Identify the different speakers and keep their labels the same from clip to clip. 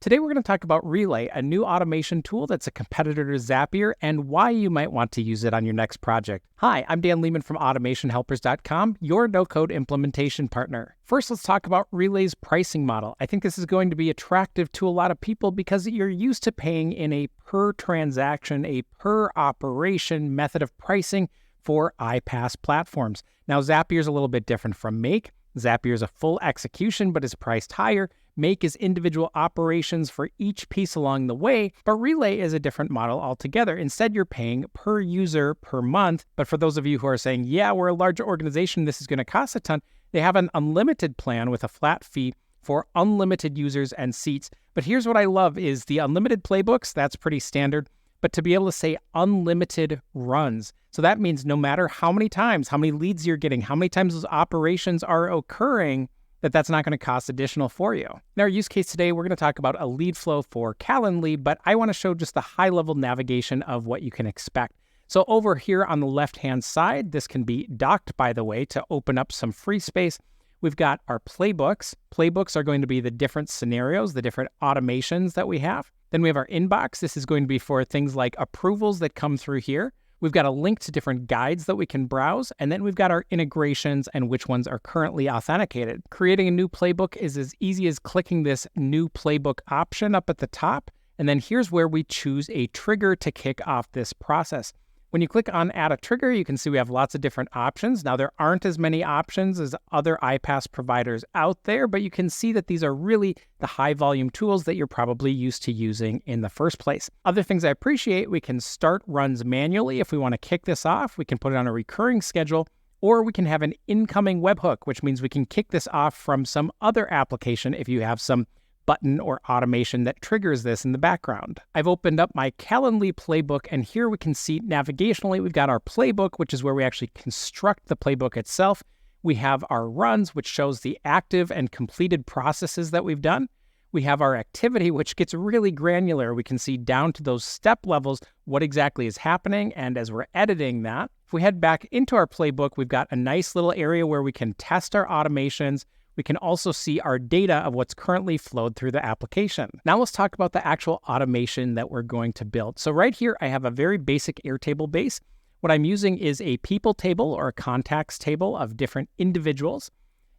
Speaker 1: Today we're going to talk about Relay, a new automation tool that's a competitor to Zapier, and why you might want to use it on your next project. Hi, I'm Dan Lehman from AutomationHelpers.com, your no-code implementation partner. First, let's talk about Relay's pricing model. I think this is going to be attractive to a lot of people because you're used to paying in a per transaction, a per operation method of pricing for iPaaS platforms. Now, Zapier is a little bit different from Make. Zapier is a full execution, but is priced higher. Make is individual operations for each piece along the way, but Relay is a different model altogether. Instead, you're paying per user per month. But for those of you who are saying, yeah, we're a large organization, this is going to cost a ton, they have an unlimited plan with a flat fee for unlimited users and seats. But here's what I love is the unlimited playbooks, that's pretty standard, but to be able to say unlimited runs. So that means no matter how many times, how many leads you're getting, how many times those operations are occurring, that's not going to cost additional for you. In our use case today, we're going to talk about a lead flow for Calendly, but I want to show just the high-level navigation of what you can expect. So over here on the left-hand side, this can be docked, by the way, to open up some free space. We've got our playbooks. Playbooks are going to be the different scenarios, the different automations that we have. Then we have our inbox. This is going to be for things like approvals that come through here. We've got a link to different guides that we can browse, and then we've got our integrations and which ones are currently authenticated. Creating a new playbook is as easy as clicking this new playbook option up at the top, and then here's where we choose a trigger to kick off this process. When you click on Add a Trigger, you can see we have lots of different options. Now, there aren't as many options as other iPaaS providers out there, but you can see that these are really the high-volume tools that you're probably used to using in the first place. Other things I appreciate, we can start runs manually. If we want to kick this off, we can put it on a recurring schedule, or we can have an incoming webhook, which means we can kick this off from some other application if you have some button or automation that triggers this in the background. I've opened up my Calendly playbook, and here we can see navigationally, we've got our playbook, which is where we actually construct the playbook itself. We have our runs, which shows the active and completed processes that we've done. We have our activity, which gets really granular. We can see down to those step levels what exactly is happening, and as we're editing that, if we head back into our playbook, we've got a nice little area where we can test our automations. We can also see our data of what's currently flowed through the application. Now let's talk about the actual automation that we're going to build. So right here, I have a very basic Airtable base. What I'm using is a people table or a contacts table of different individuals.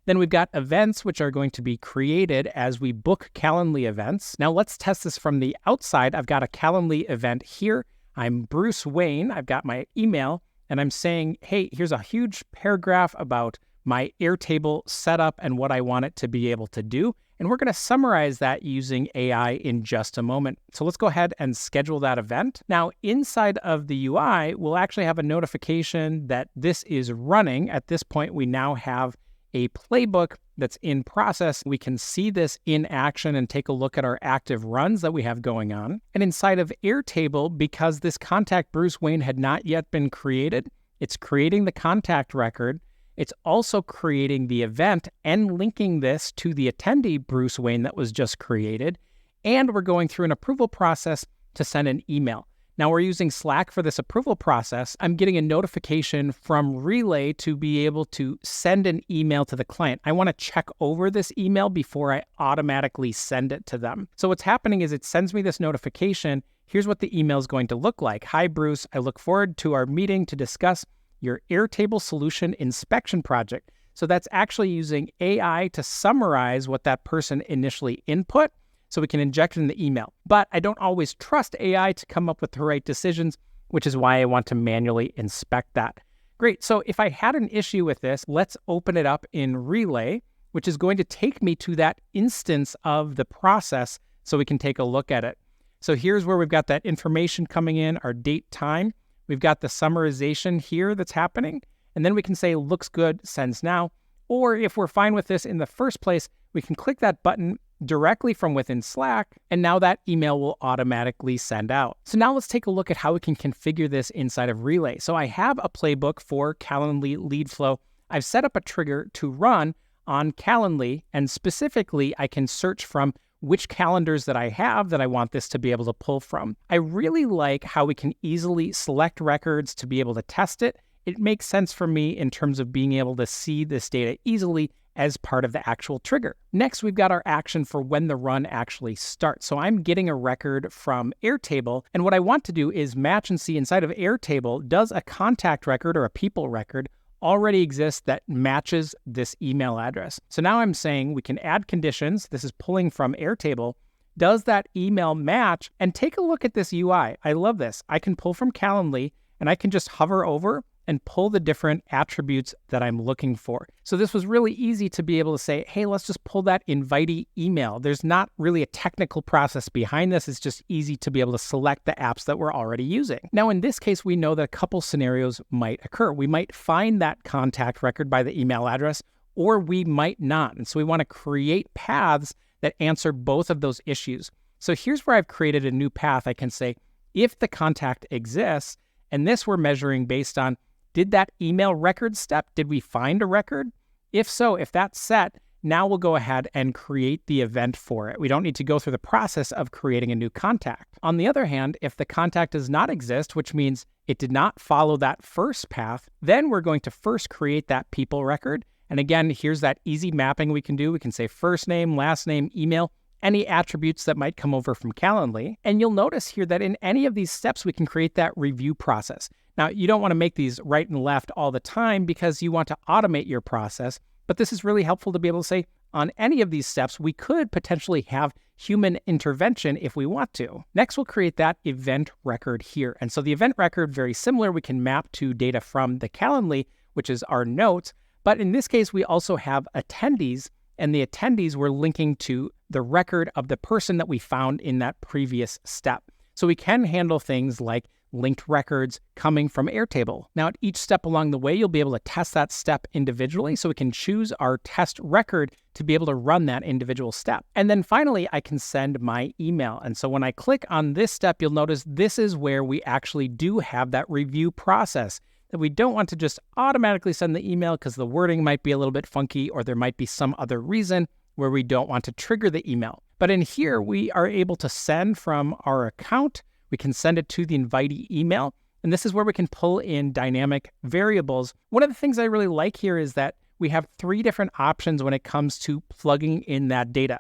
Speaker 1: Then we've got events, which are going to be created as we book Calendly events. Now let's test this from the outside. I've got a Calendly event here. I'm Bruce Wayne. I've got my email, and I'm saying, hey, here's a huge paragraph about my Airtable setup and what I want it to be able to do. And we're going to summarize that using AI in just a moment. So let's go ahead and schedule that event. Now, inside of the UI, we'll actually have a notification that this is running. At this point, we now have a playbook that's in process. We can see this in action and take a look at our active runs that we have going on. And inside of Airtable, because this contact Bruce Wayne had not yet been created, it's creating the contact record. It's also creating the event and linking this to the attendee Bruce Wayne that was just created. And we're going through an approval process to send an email. Now we're using Slack for this approval process. I'm getting a notification from Relay to be able to send an email to the client. I want to check over this email before I automatically send it to them. So what's happening is it sends me this notification. Here's what the email is going to look like. Hi, Bruce. I look forward to our meeting to discuss your Airtable solution inspection project. So that's actually using AI to summarize what that person initially input so we can inject it in the email. But I don't always trust AI to come up with the right decisions, which is why I want to manually inspect that. Great. So if I had an issue with this, let's open it up in Relay, which is going to take me to that instance of the process so we can take a look at it. So here's where we've got that information coming in, our date, time. We've got the summarization here that's happening, and then we can say, looks good, sends now. Or if we're fine with this in the first place, we can click that button directly from within Slack, and now that email will automatically send out. So now let's take a look at how we can configure this inside of Relay. So I have a playbook for Calendly lead flow. I've set up a trigger to run on Calendly, and specifically, I can search from which calendars that I have that I want this to be able to pull from. I really like how we can easily select records to be able to test it. It makes sense for me in terms of being able to see this data easily as part of the actual trigger. Next, we've got our action for when the run actually starts. So I'm getting a record from Airtable, and what I want to do is match and see inside of Airtable, does a contact record or a people record already exist that matches this email address? So now I'm saying we can add conditions. This is pulling from Airtable. Does that email match? And take a look at this UI. I love this. I can pull from Calendly, and I can just hover over and pull the different attributes that I'm looking for. So this was really easy to be able to say, hey, let's just pull that invitee email. There's not really a technical process behind this. It's just easy to be able to select the apps that we're already using. Now, in this case, we know that a couple scenarios might occur. We might find that contact record by the email address, or we might not. And so we want to create paths that answer both of those issues. So here's where I've created a new path. I can say, if the contact exists, and this we're measuring based on, did that email record step, did we find a record? If so, if that's set, now we'll go ahead and create the event for it. We don't need to go through the process of creating a new contact. On the other hand, if the contact does not exist, which means it did not follow that first path, then we're going to first create that people record. And again, here's that easy mapping we can do. We can say first name, last name, email, any attributes that might come over from Calendly. And you'll notice here that in any of these steps, we can create that review process. Now, you don't want to make these right and left all the time because you want to automate your process, but this is really helpful to be able to say on any of these steps, we could potentially have human intervention if we want to. Next, we'll create that event record here. And so the event record, very similar, we can map to data from the Calendly, which is our notes. But in this case, we also have attendees, and the attendees we're linking to the record of the person that we found in that previous step. So we can handle things like linked records coming from Airtable. Now, at each step along the way, you'll be able to test that step individually, so we can choose our test record to be able to run that individual step. And then finally, I can send my email. And so when I click on this step, you'll notice this is where we actually do have that review process, that we don't want to just automatically send the email because the wording might be a little bit funky, or there might be some other reason where we don't want to trigger the email. But in here, we are able to send from our account. We can send it to the invitee email, and this is where we can pull in dynamic variables. One of the things I really like here is that we have 3 different options when it comes to plugging in that data.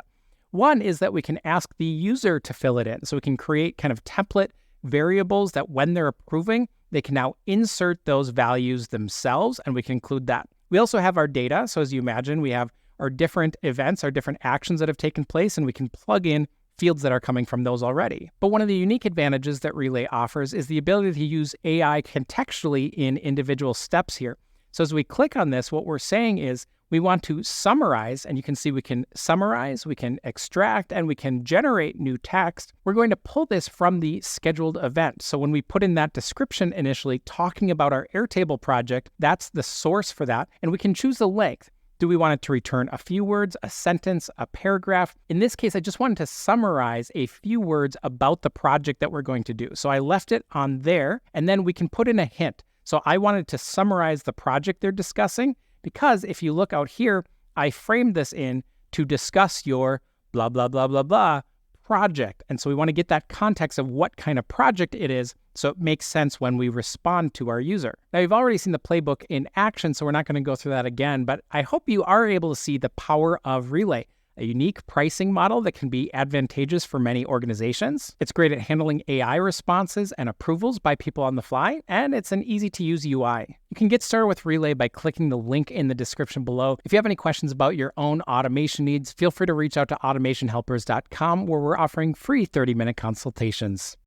Speaker 1: One is that we can ask the user to fill it in. So we can create kind of template variables that when they're approving, they can now insert those values themselves, and we can include that. We also have our data. So as you imagine, we have our different events, our different actions that have taken place, and we can plug in fields that are coming from those already. But one of the unique advantages that Relay offers is the ability to use AI contextually in individual steps here. So as we click on this, what we're saying is we want to summarize, and you can see we can summarize, we can extract, and we can generate new text. We're going to pull this from the scheduled event. So when we put in that description initially talking about our Airtable project, that's the source for that, and we can choose the length. Do we want it to return a few words, a sentence, a paragraph? In this case, I just wanted to summarize a few words about the project that we're going to do. So I left it on there, and then we can put in a hint. So I wanted to summarize the project they're discussing, because if you look out here, I framed this in to discuss your blah, blah, blah, blah, blah project. And so we want to get that context of what kind of project it is, so it makes sense when we respond to our user. Now, you've already seen the playbook in action, so we're not going to go through that again, but I hope you are able to see the power of Relay, a unique pricing model that can be advantageous for many organizations. It's great at handling AI responses and approvals by people on the fly, and it's an easy-to-use UI. You can get started with Relay by clicking the link in the description below. If you have any questions about your own automation needs, feel free to reach out to automationhelpers.com, where we're offering free 30-minute consultations.